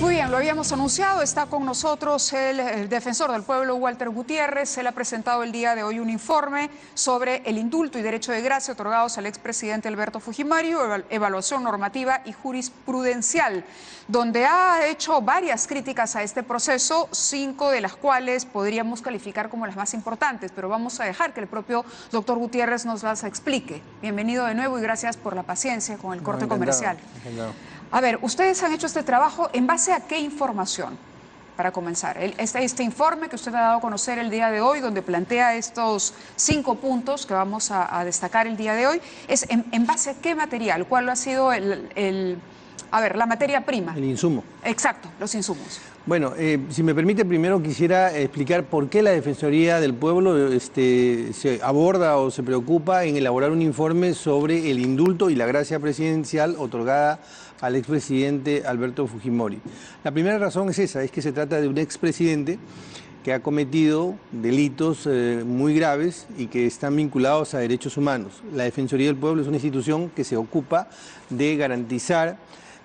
Muy bien, lo habíamos anunciado, está con nosotros el defensor del pueblo, Walter Gutiérrez. Él ha presentado el día de hoy un informe sobre el indulto y derecho de gracia otorgados al expresidente Alberto Fujimori, evaluación normativa y jurisprudencial, donde ha hecho varias críticas a este proceso, 5 de las cuales podríamos calificar como las más importantes, pero vamos a dejar que el propio doctor Gutiérrez nos las explique. Bienvenido de nuevo y gracias por la paciencia con el corte comercial. Encantado. A ver, ustedes han hecho este trabajo ¿en base a qué información? Para comenzar, este informe que usted ha dado a conocer el día de hoy, donde plantea estos 5 puntos que vamos a destacar el día de hoy, ¿es en base a qué material? ¿Cuál ha sido la materia prima? El insumo. Exacto, los insumos. Bueno, si me permite, primero quisiera explicar por qué la Defensoría del Pueblo se aborda o se preocupa en elaborar un informe sobre el indulto y la gracia presidencial otorgada al expresidente Alberto Fujimori. La primera razón es esa, es que se trata de un expresidente que ha cometido delitos muy graves y que están vinculados a derechos humanos. La Defensoría del Pueblo es una institución que se ocupa de garantizar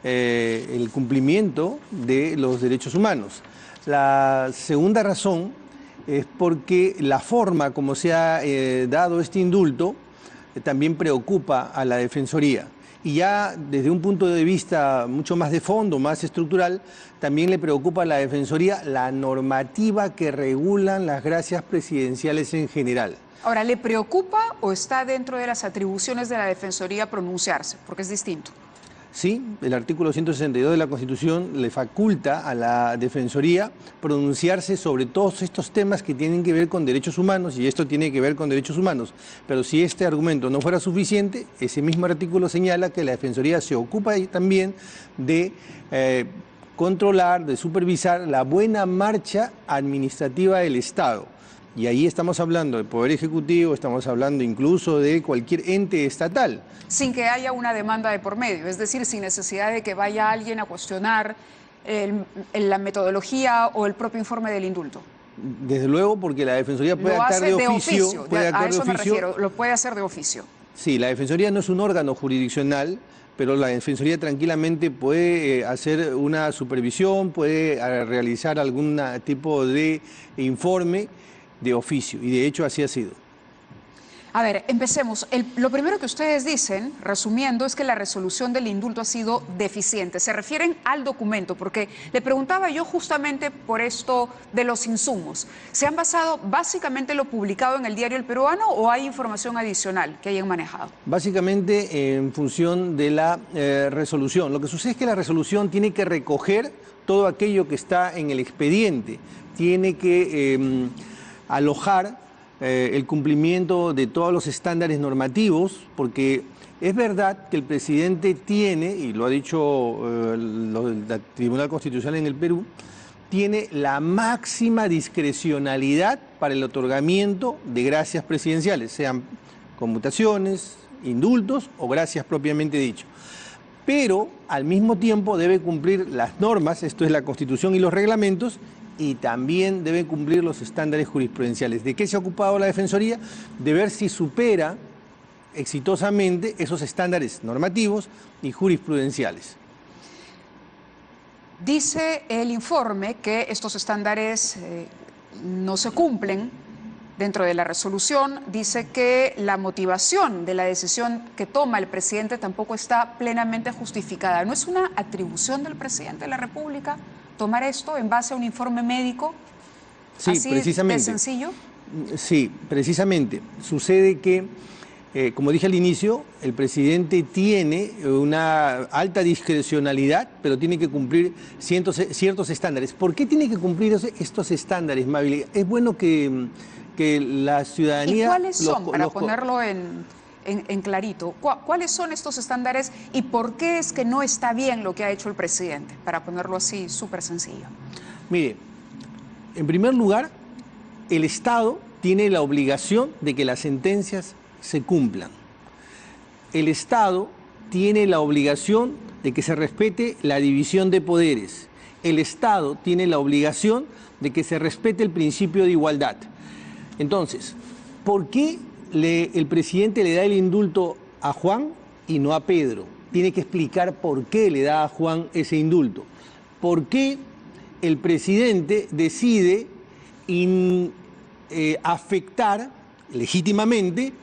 el cumplimiento de los derechos humanos. La segunda razón es porque la forma como se ha dado este indulto también preocupa a la Defensoría. Y ya desde un punto de vista mucho más de fondo, más estructural, también le preocupa a la Defensoría la normativa que regulan las gracias presidenciales en general. Ahora, ¿le preocupa o está dentro de las atribuciones de la Defensoría pronunciarse? Porque es distinto. Sí, el artículo 162 de la Constitución le faculta a la Defensoría pronunciarse sobre todos estos temas que tienen que ver con derechos humanos, y esto tiene que ver con derechos humanos. Pero si este argumento no fuera suficiente, ese mismo artículo señala que la Defensoría se ocupa también de controlar, de supervisar la buena marcha administrativa del Estado. Y ahí estamos hablando del Poder Ejecutivo, estamos hablando incluso de cualquier ente estatal. Sin que haya una demanda de por medio, es decir, sin necesidad de que vaya alguien a cuestionar la metodología o el propio informe del indulto. Desde luego, porque la Defensoría puede actuar de oficio. A eso me refiero, lo puede hacer de oficio. Sí, la Defensoría no es un órgano jurisdiccional, pero la Defensoría tranquilamente puede hacer una supervisión, puede realizar algún tipo de informe de oficio, y de hecho así ha sido. A ver, empecemos. Lo primero que ustedes dicen, resumiendo, es que la resolución del indulto ha sido deficiente. Se refieren al documento, porque le preguntaba yo justamente por esto de los insumos. ¿Se han basado básicamente en lo publicado en el diario El Peruano o hay información adicional que hayan manejado? Básicamente en función de la resolución. Lo que sucede es que la resolución tiene que recoger todo aquello que está en el expediente. Tiene que alojar el cumplimiento de todos los estándares normativos, porque es verdad que el presidente tiene, y lo ha dicho el Tribunal Constitucional en el Perú, tiene la máxima discrecionalidad para el otorgamiento de gracias presidenciales, sean conmutaciones, indultos o gracias propiamente dicho. Pero al mismo tiempo debe cumplir las normas, esto es la Constitución y los reglamentos, y también debe cumplir los estándares jurisprudenciales. ¿De qué se ha ocupado la Defensoría? De ver si supera exitosamente esos estándares normativos y jurisprudenciales. Dice el informe que estos estándares no se cumplen. Dentro de la resolución dice que la motivación de la decisión que toma el presidente tampoco está plenamente justificada. ¿No es una atribución del presidente de la República tomar esto en base a un informe médico? Sí, así precisamente. ¿De sencillo? Sí, precisamente. Sucede que, como dije al inicio, el presidente tiene una alta discrecionalidad, pero tiene que cumplir ciertos estándares. ¿Por qué tiene que cumplir estos estándares, Mabel? Es bueno que la ciudadanía... ¿Y cuáles son, para ponerlo en clarito, cuáles son estos estándares y por qué es que no está bien lo que ha hecho el presidente? Para ponerlo así, súper sencillo. Mire, en primer lugar, el Estado tiene la obligación de que las sentencias se cumplan. El Estado tiene la obligación de que se respete la división de poderes. El Estado tiene la obligación de que se respete el principio de igualdad. Entonces, ¿por qué el presidente le da el indulto a Juan y no a Pedro? Tiene que explicar por qué le da a Juan ese indulto. por qué el presidente decide afectar legítimamente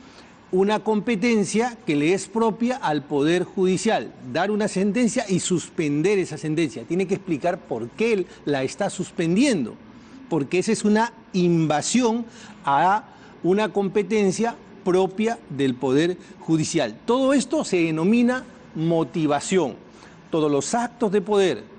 una competencia que le es propia al Poder Judicial, dar una sentencia y suspender esa sentencia. Tiene que explicar por qué él la está suspendiendo, porque esa es una invasión a una competencia propia del Poder Judicial. Todo esto se denomina motivación. Todos los actos de poder,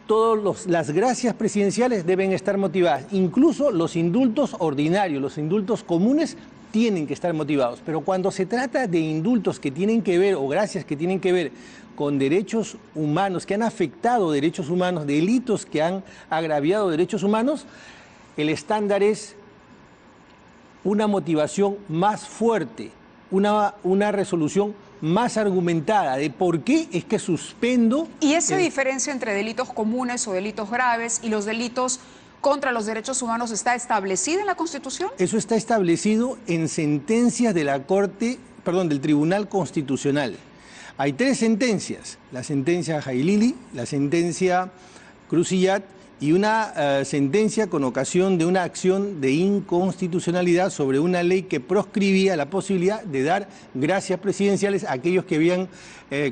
todas las gracias presidenciales deben estar motivadas. Incluso los indultos ordinarios, los indultos comunes tienen que estar motivados. Pero cuando se trata de indultos que tienen que ver, o gracias que tienen que ver con derechos humanos, que han afectado derechos humanos, delitos que han agraviado derechos humanos, el estándar es una motivación más fuerte, una resolución más argumentada de por qué es que suspendo. ¿Y esa diferencia entre delitos comunes o delitos graves y los delitos contra los derechos humanos está establecida en la Constitución? Eso está establecido en sentencias de la Corte, perdón, del Tribunal Constitucional. Hay 3 sentencias: la sentencia Jailili, la sentencia Crucillat y una sentencia con ocasión de una acción de inconstitucionalidad sobre una ley que proscribía la posibilidad de dar gracias presidenciales a aquellos que habían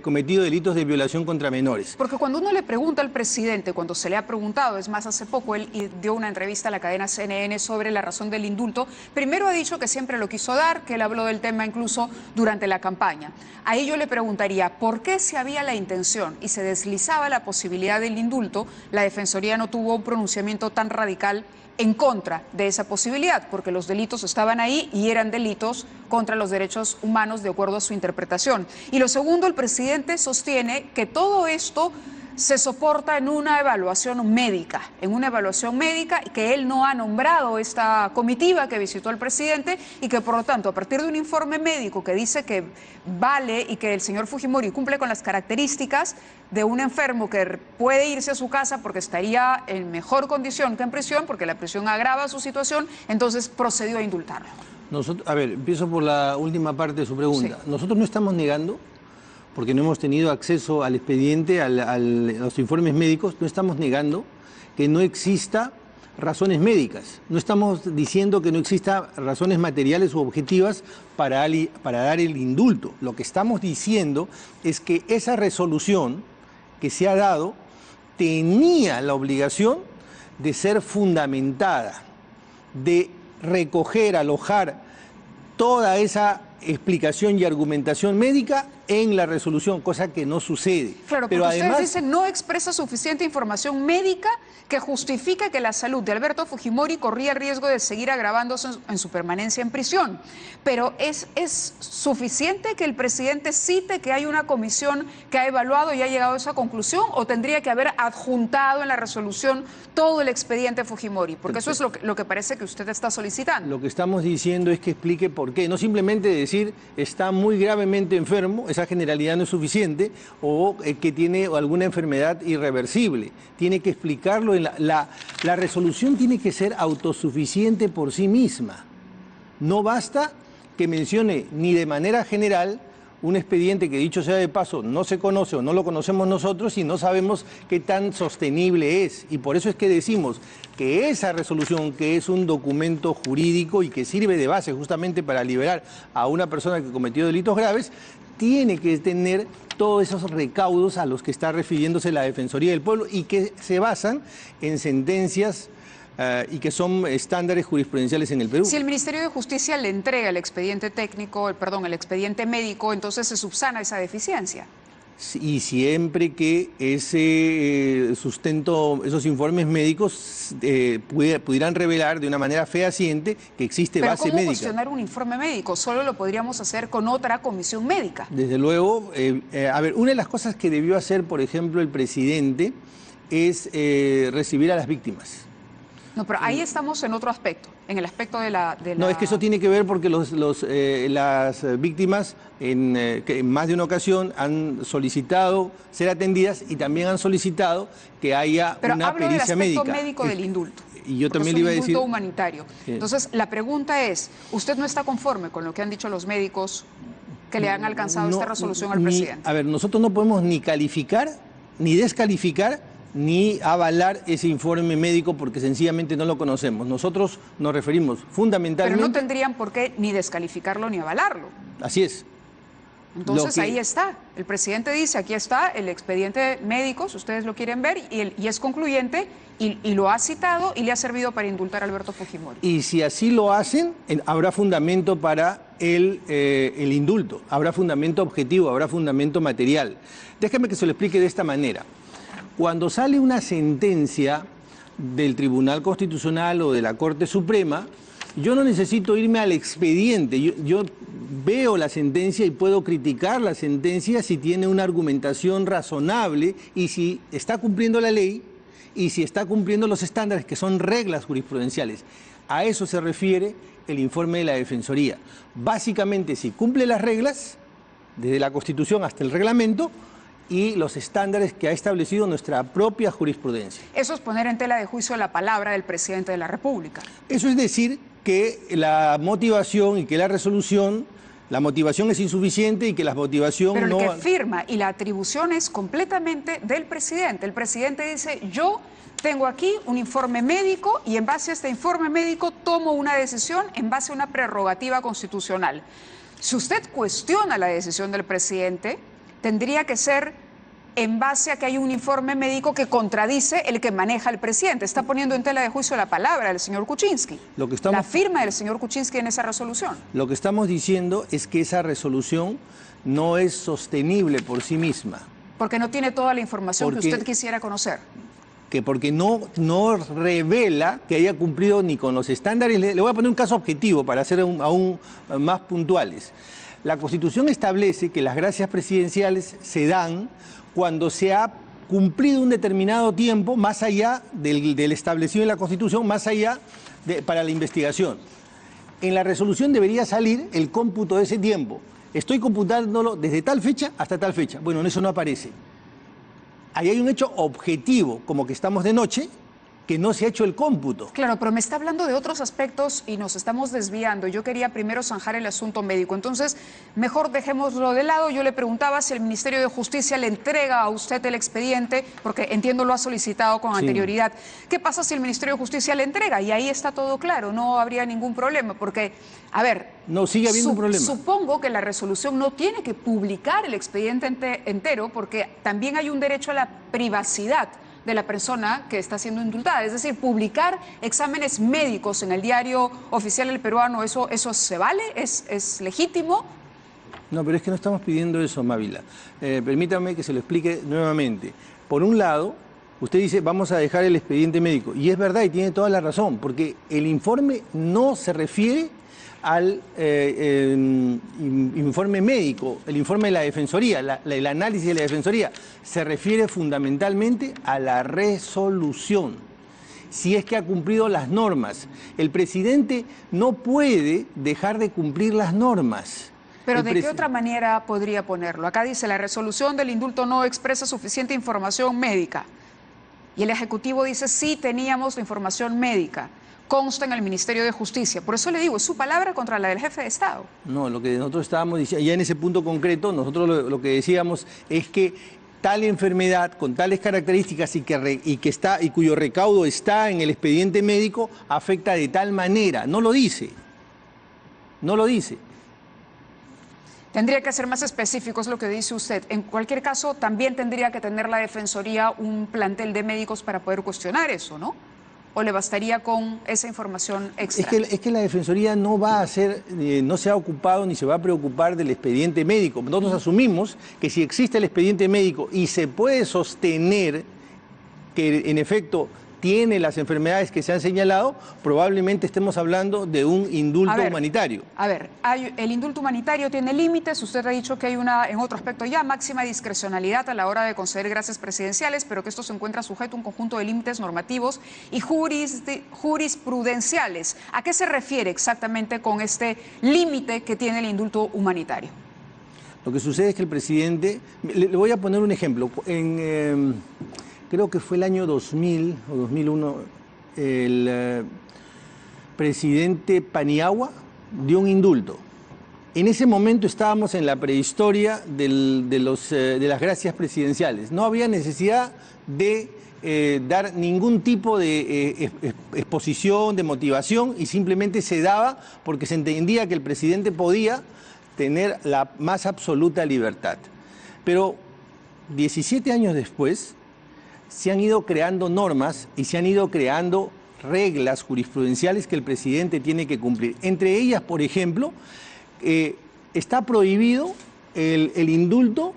cometido delitos de violación contra menores. Porque cuando uno le pregunta al presidente, cuando se le ha preguntado, es más, hace poco él dio una entrevista a la cadena CNN sobre la razón del indulto, primero ha dicho que siempre lo quiso dar, que él habló del tema incluso durante la campaña. Ahí yo le preguntaría, ¿por qué si había la intención y se deslizaba la posibilidad del indulto, la Defensoría no tuvo un pronunciamiento tan radical en contra de esa posibilidad? Porque los delitos estaban ahí y eran delitos contra los derechos humanos de acuerdo a su interpretación. Y lo segundo, el presidente sostiene que todo esto se soporta en una evaluación médica, y que él no ha nombrado esta comitiva que visitó al presidente y que por lo tanto a partir de un informe médico que dice que vale y que el señor Fujimori cumple con las características de un enfermo que puede irse a su casa porque estaría en mejor condición que en prisión, porque la prisión agrava su situación, entonces procedió a indultarlo. A ver, empiezo por la última parte de su pregunta. Sí. Nosotros no estamos negando, porque no hemos tenido acceso al expediente, a los informes médicos, no estamos negando que no exista razones médicas. No estamos diciendo que no exista razones materiales u objetivas para dar el indulto. Lo que estamos diciendo es que esa resolución que se ha dado tenía la obligación de ser fundamentada, de recoger, alojar toda esa explicación y argumentación médica en la resolución, cosa que no sucede. Claro, pero además ustedes dicen no expresa suficiente información médica que justifica que la salud de Alberto Fujimori corría el riesgo de seguir agravándose en su permanencia en prisión. Pero ¿es suficiente que el presidente cite que hay una comisión que ha evaluado y ha llegado a esa conclusión, o tendría que haber adjuntado en la resolución todo el expediente Fujimori? Porque eso es lo que parece que usted está solicitando. Lo que estamos diciendo es que explique por qué, no simplemente decir está muy gravemente enfermo, esa generalidad no es suficiente, o que tiene alguna enfermedad irreversible. Tiene que explicarlo. La resolución tiene que ser autosuficiente por sí misma. No basta que mencione ni de manera general un expediente que, dicho sea de paso, no se conoce o no lo conocemos nosotros y no sabemos qué tan sostenible es. Y por eso es que decimos que esa resolución, que es un documento jurídico y que sirve de base justamente para liberar a una persona que cometió delitos graves, tiene que tener todos esos recaudos a los que está refiriéndose la Defensoría del Pueblo y que se basan en sentencias y que son estándares jurisprudenciales en el Perú. Si el Ministerio de Justicia le entrega el expediente técnico, el expediente médico, entonces se subsana esa deficiencia. Y siempre que ese sustento, esos informes médicos pudieran revelar de una manera fehaciente que existe base médica. ¿Pero cómo cuestionar un informe médico? Solo lo podríamos hacer con otra comisión médica. Desde luego, a ver, una de las cosas que debió hacer, por ejemplo, el presidente es recibir a las víctimas. No, pero ahí estamos en otro aspecto, en el aspecto de la... No, es que eso tiene que ver porque las víctimas que en más de una ocasión han solicitado ser atendidas y también han solicitado que haya una pericia médica. Pero hablo del aspecto médico del indulto. Y yo también le iba a decir... Es un indulto humanitario. Sí. Entonces, la pregunta es, ¿usted no está conforme con lo que han dicho los médicos que le han alcanzado esta resolución al presidente? A ver, nosotros no podemos ni calificar ni descalificar ni avalar ese informe médico porque sencillamente no lo conocemos. Nosotros nos referimos fundamentalmente... Pero no tendrían por qué ni descalificarlo ni avalarlo. Así es. Entonces ahí está. El presidente dice, aquí está el expediente médico, si ustedes lo quieren ver, y es concluyente, y lo ha citado y le ha servido para indultar a Alberto Fujimori. Y si así lo hacen, habrá fundamento para el indulto, habrá fundamento objetivo, habrá fundamento material. Déjame que se lo explique de esta manera. Cuando sale una sentencia del Tribunal Constitucional o de la Corte Suprema, yo no necesito irme al expediente, yo veo la sentencia y puedo criticar la sentencia si tiene una argumentación razonable y si está cumpliendo la ley y si está cumpliendo los estándares que son reglas jurisprudenciales. A eso se refiere el informe de la Defensoría. Básicamente, si cumple las reglas, desde la Constitución hasta el reglamento, y los estándares que ha establecido nuestra propia jurisprudencia. Eso es poner en tela de juicio la palabra del presidente de la República. Eso es decir que la motivación y que la resolución, la motivación es insuficiente y que la motivación Pero no... el que firma y la atribución es completamente del presidente. El presidente dice, yo tengo aquí un informe médico y en base a este informe médico tomo una decisión en base a una prerrogativa constitucional. Si usted cuestiona la decisión del presidente, tendría que ser en base a que hay un informe médico que contradice el que maneja el presidente. Está poniendo en tela de juicio la palabra del señor Kuczynski, la firma del señor Kuczynski en esa resolución. Lo que estamos diciendo es que esa resolución no es sostenible por sí misma. Porque no tiene toda la información que usted quisiera conocer. Porque no revela que haya cumplido ni con los estándares. Le voy a poner un caso objetivo para ser aún más puntuales. La Constitución establece que las gracias presidenciales se dan cuando se ha cumplido un determinado tiempo, más allá del establecido en la Constitución, más allá para la investigación. En la resolución debería salir el cómputo de ese tiempo. Estoy computándolo desde tal fecha hasta tal fecha. Bueno, en eso no aparece. Ahí hay un hecho objetivo, como que estamos de noche, que no se ha hecho el cómputo. Claro, pero me está hablando de otros aspectos y nos estamos desviando. Yo quería primero zanjar el asunto médico. Entonces, mejor dejémoslo de lado. Yo le preguntaba si el Ministerio de Justicia le entrega a usted el expediente, porque entiendo lo ha solicitado con anterioridad. ¿Qué pasa si el Ministerio de Justicia le entrega? Y ahí está todo claro, no habría ningún problema, porque, a ver... No, sigue habiendo un problema. Supongo que la resolución no tiene que publicar el expediente entero, porque también hay un derecho a la privacidad de la persona que está siendo indultada. Es decir, publicar exámenes médicos en el diario oficial del peruano, ¿eso se vale? ¿Es legítimo? No, pero es que no estamos pidiendo eso, Mávila. Permítame que se lo explique nuevamente. Por un lado, usted dice, vamos a dejar el expediente médico. Y es verdad, y tiene toda la razón, porque el informe no se refiere al informe médico, el informe de la Defensoría, el análisis de la Defensoría, se refiere fundamentalmente a la resolución, si es que ha cumplido las normas. El presidente no puede dejar de cumplir las normas. Pero ¿de qué otra manera podría ponerlo? Acá dice, la resolución del indulto no expresa suficiente información médica. Y el Ejecutivo dice, sí teníamos la información médica. Consta en el Ministerio de Justicia. Por eso le digo, es su palabra contra la del jefe de Estado. No, lo que nosotros estábamos diciendo, ya en ese punto concreto, nosotros lo que decíamos es que tal enfermedad con tales características y cuyo recaudo está en el expediente médico afecta de tal manera. No lo dice. No lo dice. Tendría que ser más específico, es lo que dice usted. En cualquier caso, también tendría que tener la Defensoría un plantel de médicos para poder cuestionar eso, ¿no? ¿O le bastaría con esa información extra? Es que la Defensoría no va a hacer, no se ha ocupado ni se va a preocupar del expediente médico. Nosotros asumimos que si existe el expediente médico y se puede sostener que en efecto tiene las enfermedades que se han señalado, probablemente estemos hablando de un indulto humanitario. A ver, el indulto humanitario tiene límites, usted ha dicho que hay en otro aspecto ya, máxima discrecionalidad a la hora de conceder gracias presidenciales, pero que esto se encuentra sujeto a un conjunto de límites normativos y jurisprudenciales. ¿A qué se refiere exactamente con este límite que tiene el indulto humanitario? Lo que sucede es que el presidente, le voy a poner un ejemplo, creo que fue el año 2000 o 2001, el presidente Paniagua dio un indulto. En ese momento estábamos en la prehistoria de las gracias presidenciales. No había necesidad de dar ningún tipo de exposición, de motivación, y simplemente se daba porque se entendía que el presidente podía tener la más absoluta libertad. Pero 17 años después se han ido creando normas y se han ido creando reglas jurisprudenciales que el presidente tiene que cumplir. Entre ellas, por ejemplo, está prohibido el indulto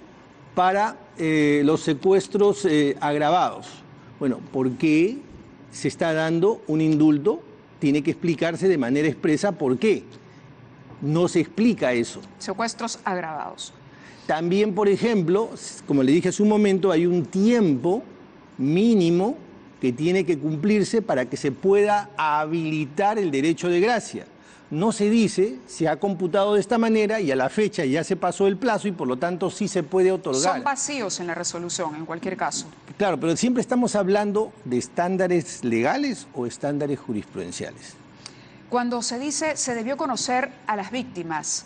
para los secuestros agravados. Bueno, ¿por qué se está dando un indulto? Tiene que explicarse de manera expresa por qué. No se explica eso. Secuestros agravados. También, por ejemplo, como le dije hace un momento, hay un tiempo mínimo que tiene que cumplirse para que se pueda habilitar el derecho de gracia. No se dice, se ha computado de esta manera y a la fecha ya se pasó el plazo y por lo tanto sí se puede otorgar. Son vacíos en la resolución, en cualquier caso. Claro, pero siempre estamos hablando de estándares legales o estándares jurisprudenciales. Cuando se dice se debió conceder a las víctimas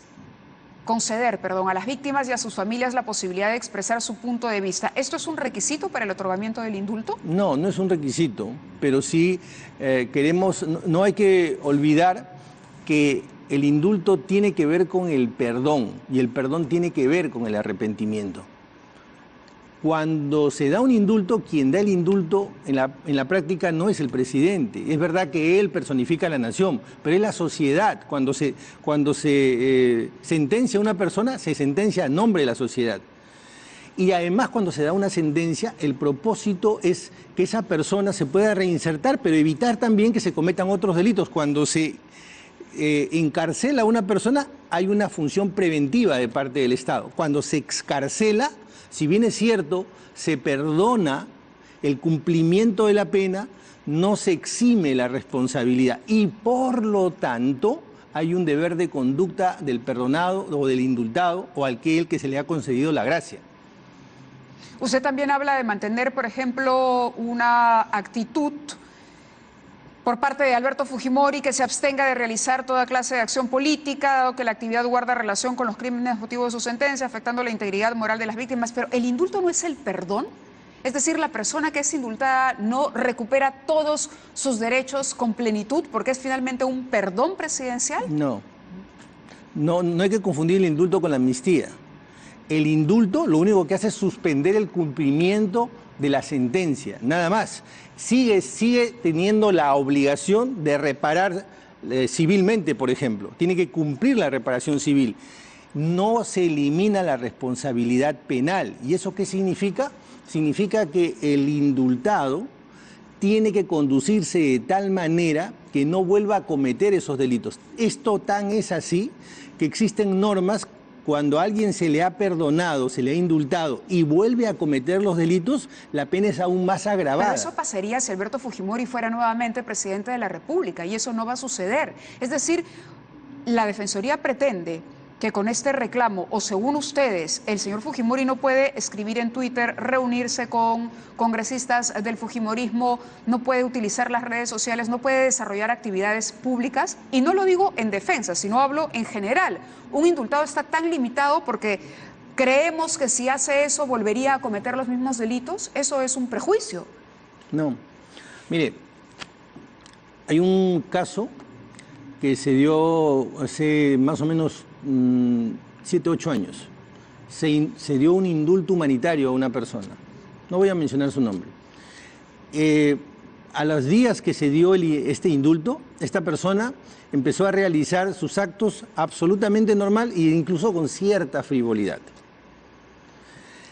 y a sus familias la posibilidad de expresar su punto de vista, ¿esto es un requisito para el otorgamiento del indulto? No, no es un requisito, pero sí no hay que olvidar que el indulto tiene que ver con el perdón y el perdón tiene que ver con el arrepentimiento. Cuando se da un indulto, quien da el indulto en la práctica no es el presidente. Es verdad que él personifica a la nación, pero es la sociedad. Cuando se sentencia a una persona, se sentencia a nombre de la sociedad. Y además, cuando se da una sentencia, el propósito es que esa persona se pueda reinsertar, pero evitar también que se cometan otros delitos. Cuando se encarcela a una persona, hay una función preventiva de parte del Estado. Cuando se excarcela, si bien es cierto, se perdona el cumplimiento de la pena, no se exime la responsabilidad y por lo tanto hay un deber de conducta del perdonado o del indultado o aquel que se le ha concedido la gracia. Usted también habla de mantener, por ejemplo, una actitud por parte de Alberto Fujimori que se abstenga de realizar toda clase de acción política, dado que la actividad guarda relación con los crímenes motivo de su sentencia, afectando la integridad moral de las víctimas. Pero ¿el indulto no es el perdón? Es decir, la persona que es indultada no recupera todos sus derechos con plenitud porque es finalmente un perdón presidencial. No hay que confundir el indulto con la amnistía. El indulto lo único que hace es suspender el cumplimiento de la sentencia, nada más. Sigue teniendo la obligación de reparar civilmente, por ejemplo. Tiene que cumplir la reparación civil. No se elimina la responsabilidad penal. ¿Y eso qué significa? Significa que el indultado tiene que conducirse de tal manera que no vuelva a cometer esos delitos. Esto tan es así que existen normas. Cuando a alguien se le ha perdonado, se le ha indultado y vuelve a cometer los delitos, la pena es aún más agravada. Pero eso pasaría si Alberto Fujimori fuera nuevamente presidente de la República y eso no va a suceder. Es decir, la Defensoría pretende que con este reclamo, o según ustedes, el señor Fujimori no puede escribir en Twitter, reunirse con congresistas del fujimorismo, no puede utilizar las redes sociales, no puede desarrollar actividades públicas. Y no lo digo en defensa, sino hablo en general. Un indultado está tan limitado porque creemos que si hace eso volvería a cometer los mismos delitos. Eso es un prejuicio. No. Mire, hay un caso que se dio hace más o menos 7, 8 años. Se dio un indulto humanitario a una persona. No voy a mencionar su nombre. A los días que se dio este indulto, esta persona empezó a realizar sus actos absolutamente normal e incluso con cierta frivolidad.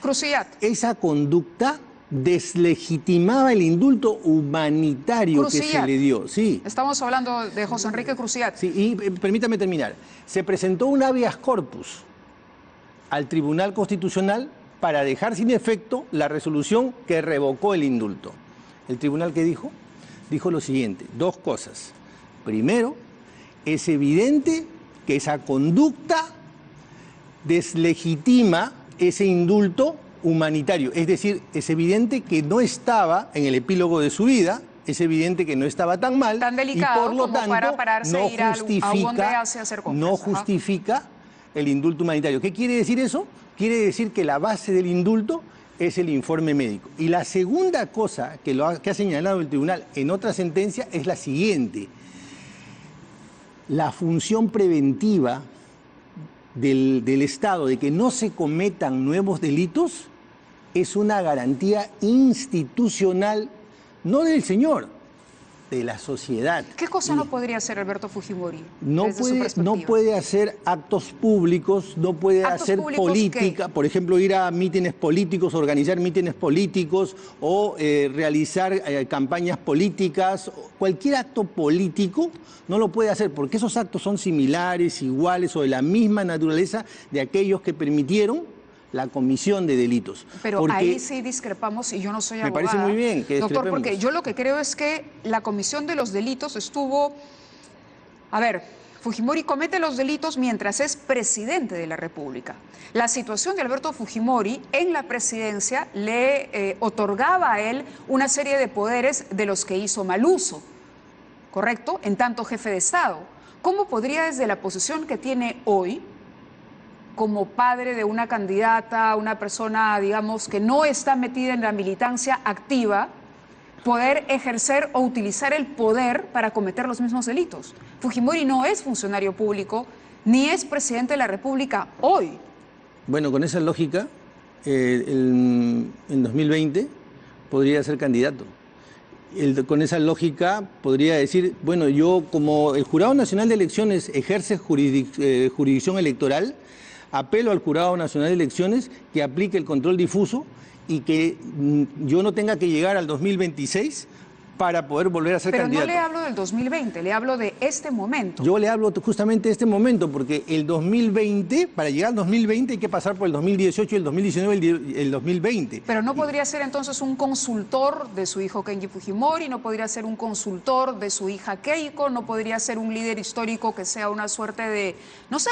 Cruciat. Esa conducta deslegitimaba el indulto humanitario que se le dio. Sí. Estamos hablando de José Enrique Cruciat. Sí, y permítame terminar. Se presentó un habeas corpus al Tribunal Constitucional para dejar sin efecto la resolución que revocó el indulto. ¿El tribunal qué dijo? Dijo lo siguiente, 2 cosas. Primero, es evidente que esa conducta deslegitima ese indulto humanitario. Es decir, es evidente que no estaba en el epílogo de su vida, es evidente que no estaba tan mal, tan delicado, y por lo como tanto para pararse no e ir no justifica el indulto humanitario. ¿Qué quiere decir eso? Quiere decir que la base del indulto es el informe médico. Y la segunda cosa que ha señalado el tribunal en otra sentencia es la siguiente. La función preventiva del Estado de que no se cometan nuevos delitos es una garantía institucional, no del señor, de la sociedad. ¿Qué cosa no podría hacer Alberto Fujimori? No puede hacer actos públicos, no puede hacer política, por ejemplo, ir a mítines políticos, organizar mítines políticos o realizar campañas políticas. Cualquier acto político no lo puede hacer porque esos actos son similares, iguales o de la misma naturaleza de aquellos que permitieron la comisión de delitos. Pero ahí sí discrepamos y yo no soy abogada. Me parece muy bien que discrepemos. Doctor, porque yo lo que creo es que la comisión de los delitos estuvo... A ver, Fujimori comete los delitos mientras es presidente de la República. La situación de Alberto Fujimori en la presidencia le otorgaba a él una serie de poderes de los que hizo mal uso, ¿correcto? En tanto jefe de Estado. ¿Cómo podría desde la posición que tiene hoy, como padre de una candidata, una persona, digamos, que no está metida en la militancia activa, poder ejercer o utilizar el poder para cometer los mismos delitos? Fujimori no es funcionario público, ni es presidente de la República hoy. Bueno, con esa lógica, en 2020 podría ser candidato. Con esa lógica podría decir, bueno, yo como el Jurado Nacional de Elecciones ejerce jurisdicción electoral, apelo al Jurado Nacional de Elecciones que aplique el control difuso y que yo no tenga que llegar al 2026 para poder volver a ser candidato. Pero no le hablo del 2020, le hablo de este momento. Yo le hablo justamente de este momento, porque el 2020, para llegar al 2020 hay que pasar por el 2018, el 2019, el 2020. Pero no podría ser entonces un consultor de su hijo Kenji Fujimori, no podría ser un consultor de su hija Keiko, no podría ser un líder histórico que sea una suerte de, no sé,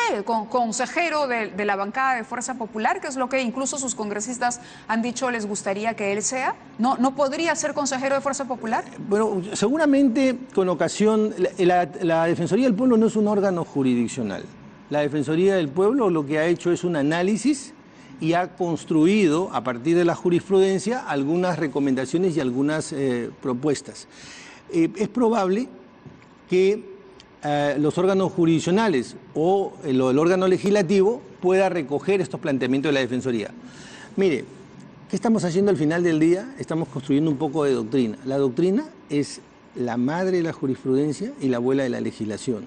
consejero de la bancada de Fuerza Popular, que es lo que incluso sus congresistas han dicho les gustaría que él sea. ¿No podría ser consejero de Fuerza Popular? Bueno, seguramente con ocasión, la Defensoría del Pueblo no es un órgano jurisdiccional. La Defensoría del Pueblo lo que ha hecho es un análisis y ha construido, a partir de la jurisprudencia, algunas recomendaciones y algunas propuestas. Es probable que los órganos jurisdiccionales o el órgano legislativo pueda recoger estos planteamientos de la Defensoría. Mire, ¿qué estamos haciendo al final del día? Estamos construyendo un poco de doctrina. La doctrina es la madre de la jurisprudencia y la abuela de la legislación.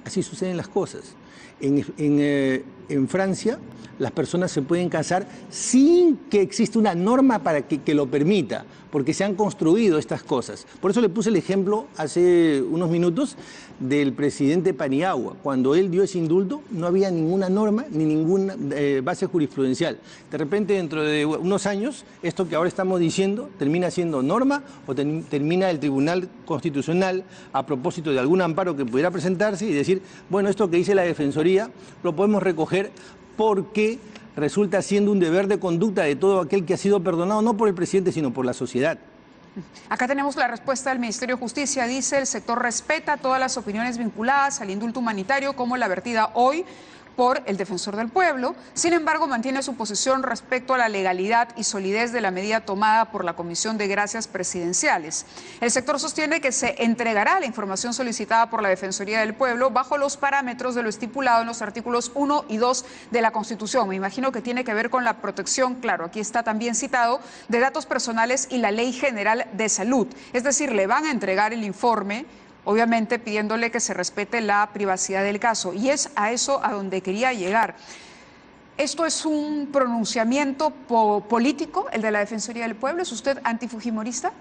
Así suceden las cosas. En Francia, las personas se pueden casar sin que exista una norma para que lo permita, porque se han construido estas cosas. Por eso le puse el ejemplo hace unos minutos del presidente Paniagua. Cuando él dio ese indulto, no había ninguna norma ni ninguna base jurisprudencial. De repente, dentro de unos años, esto que ahora estamos diciendo termina siendo norma o termina el Tribunal Constitucional a propósito de algún amparo que pudiera presentarse y decir, bueno, esto que dice la Defensoría lo podemos recoger porque resulta siendo un deber de conducta de todo aquel que ha sido perdonado, no por el presidente, sino por la sociedad. Acá tenemos la respuesta del Ministerio de Justicia. Dice, el sector respeta todas las opiniones vinculadas al indulto humanitario como la vertida hoy por el Defensor del Pueblo. Sin embargo, mantiene su posición respecto a la legalidad y solidez de la medida tomada por la Comisión de Gracias Presidenciales. El sector sostiene que se entregará la información solicitada por la Defensoría del Pueblo bajo los parámetros de lo estipulado en los artículos 1 y 2 de la Constitución. Me imagino que tiene que ver con la protección, claro, aquí está también citado, de datos personales y la Ley General de Salud. Es decir, le van a entregar el informe, obviamente pidiéndole que se respete la privacidad del caso. Y es a eso a donde quería llegar. ¿Esto es un pronunciamiento político, el de la Defensoría del Pueblo? ¿Es usted antifujimorista?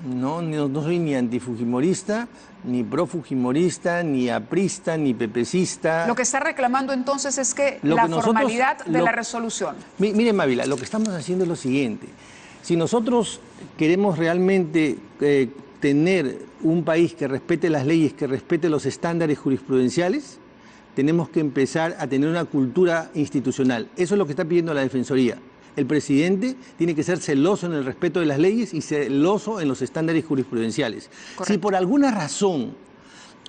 No soy ni antifujimorista, ni profujimorista, ni aprista, ni pepecista. Lo que está reclamando entonces es que formalidad de la resolución. Mire, Mávila, lo que estamos haciendo es lo siguiente. Si nosotros queremos realmente tener un país que respete las leyes, que respete los estándares jurisprudenciales, tenemos que empezar a tener una cultura institucional. Eso es lo que está pidiendo la Defensoría. El presidente tiene que ser celoso en el respeto de las leyes y celoso en los estándares jurisprudenciales. Correcto. Si por alguna razón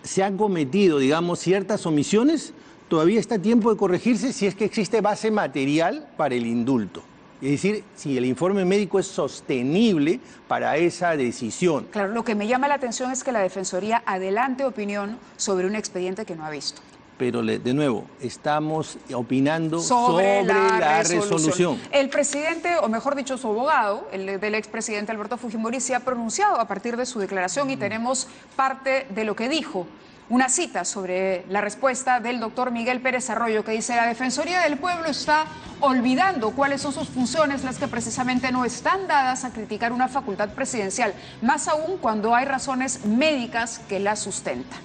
se han cometido, digamos, ciertas omisiones, todavía está a tiempo de corregirse si es que existe base material para el indulto. Es decir, si el informe médico es sostenible para esa decisión. Claro, lo que me llama la atención es que la Defensoría adelante opinión sobre un expediente que no ha visto. Pero de nuevo, estamos opinando sobre la resolución. El presidente, o mejor dicho, su abogado, el del expresidente Alberto Fujimori, se ha pronunciado a partir de su declaración y tenemos parte de lo que dijo. Una cita sobre la respuesta del doctor Miguel Pérez Arroyo, que dice: la Defensoría del Pueblo está olvidando cuáles son sus funciones, las que precisamente no están dadas a criticar una facultad presidencial, más aún cuando hay razones médicas que la sustentan.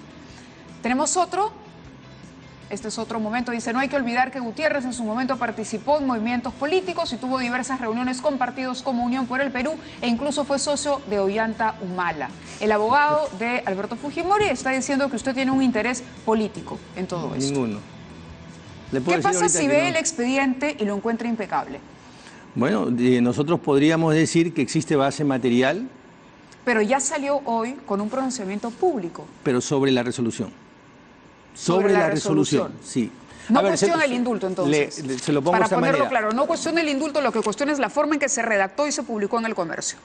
Tenemos otro. Este es otro momento. Dice: no hay que olvidar que Gutiérrez en su momento participó en movimientos políticos y tuvo diversas reuniones con partidos como Unión por el Perú e incluso fue socio de Ollanta Humala. El abogado de Alberto Fujimori está diciendo que usted tiene un interés político en todo esto. Ninguno. ¿Qué pasa si ve el expediente y lo encuentra impecable? Bueno, nosotros podríamos decir que existe base material. Pero ya salió hoy con un pronunciamiento público. Pero sobre la resolución. Sobre la resolución, sí. No cuestiona el indulto, entonces. Se lo pongo para de esta ponerlo manera. claro, no cuestiona el indulto, lo que cuestiona es la forma en que se redactó y se publicó en El Comercio.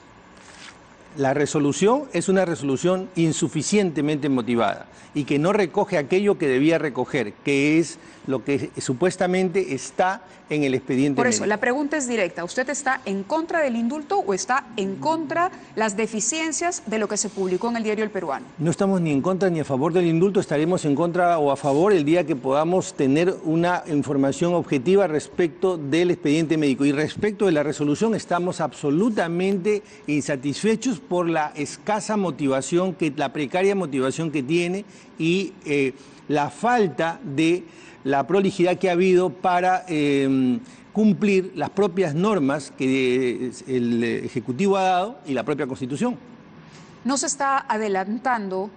La resolución es una resolución insuficientemente motivada y que no recoge aquello que debía recoger, que es lo que supuestamente está en el expediente Por eso, médico. la pregunta es directa. ¿Usted está en contra del indulto o está en contra las deficiencias de lo que se publicó en el diario El Peruano? No estamos ni en contra ni a favor del indulto, estaremos en contra o a favor el día que podamos tener una información objetiva respecto del expediente médico. Y respecto de la resolución, estamos absolutamente insatisfechos por la escasa motivación, la precaria motivación que tiene y la falta de la prolijidad que ha habido para cumplir las propias normas que el Ejecutivo ha dado y la propia Constitución. ¿No se está adelantando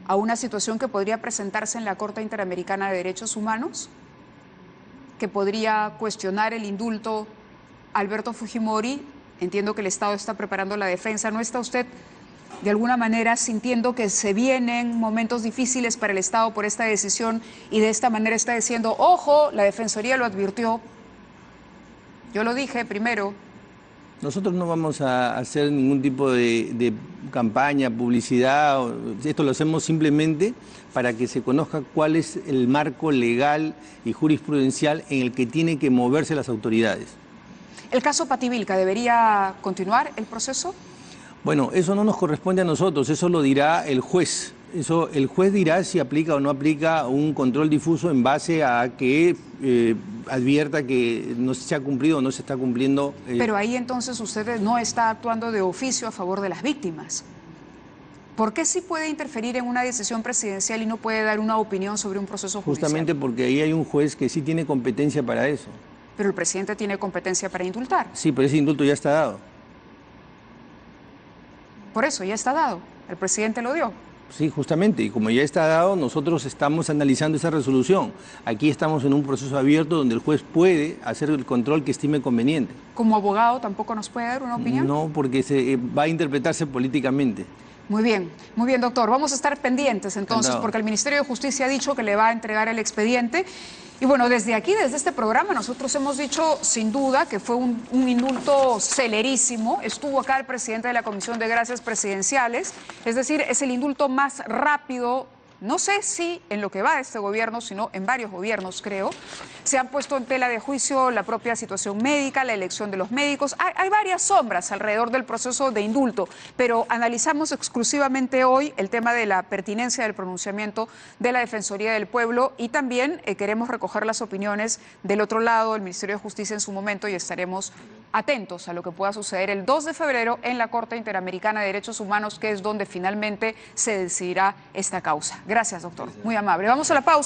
a una situación que podría presentarse en la Corte Interamericana de Derechos Humanos? ¿Que podría cuestionar el indulto a Alberto Fujimori? Entiendo que el Estado está preparando la defensa. ¿No está usted de alguna manera sintiendo que se vienen momentos difíciles para el Estado por esta decisión y de esta manera está diciendo: ojo, la Defensoría lo advirtió? Yo lo dije primero. Nosotros no vamos a hacer ningún tipo de campaña, publicidad. Esto lo hacemos simplemente para que se conozca cuál es el marco legal y jurisprudencial en el que tienen que moverse las autoridades. ¿El caso Pativilca debería continuar el proceso? Bueno, eso no nos corresponde a nosotros, eso lo dirá el juez. El juez dirá si aplica o no aplica un control difuso en base a que advierta que no se ha cumplido o no se está cumpliendo. Pero ahí entonces usted no está actuando de oficio a favor de las víctimas. ¿Por qué sí puede interferir en una decisión presidencial y no puede dar una opinión sobre un proceso judicial? Justamente porque ahí hay un juez que sí tiene competencia para eso. Pero el presidente tiene competencia para indultar. Sí, pero ese indulto ya está dado. Por eso, ya está dado. El presidente lo dio. Sí, justamente, y como ya está dado, nosotros estamos analizando esa resolución. Aquí estamos en un proceso abierto donde el juez puede hacer el control que estime conveniente. ¿Como abogado tampoco nos puede dar una opinión? No, porque va a interpretarse políticamente. Muy bien, doctor. Vamos a estar pendientes entonces, Encantado. porque el Ministerio de Justicia ha dicho que le va a entregar el expediente. Y bueno, desde aquí, desde este programa, nosotros hemos dicho sin duda que fue un indulto celerísimo. Estuvo acá el presidente de la Comisión de Gracias Presidenciales. Es decir, es el indulto más rápido. No sé si en lo que va de este gobierno, sino en varios gobiernos, creo. Se han puesto en tela de juicio la propia situación médica, la elección de los médicos. Hay varias sombras alrededor del proceso de indulto, pero analizamos exclusivamente hoy el tema de la pertinencia del pronunciamiento de la Defensoría del Pueblo y también queremos recoger las opiniones del otro lado, el Ministerio de Justicia en su momento, y estaremos atentos a lo que pueda suceder el 2 de febrero en la Corte Interamericana de Derechos Humanos, que es donde finalmente se decidirá esta causa. Gracias, doctor. Muy amable. Vamos a la pausa.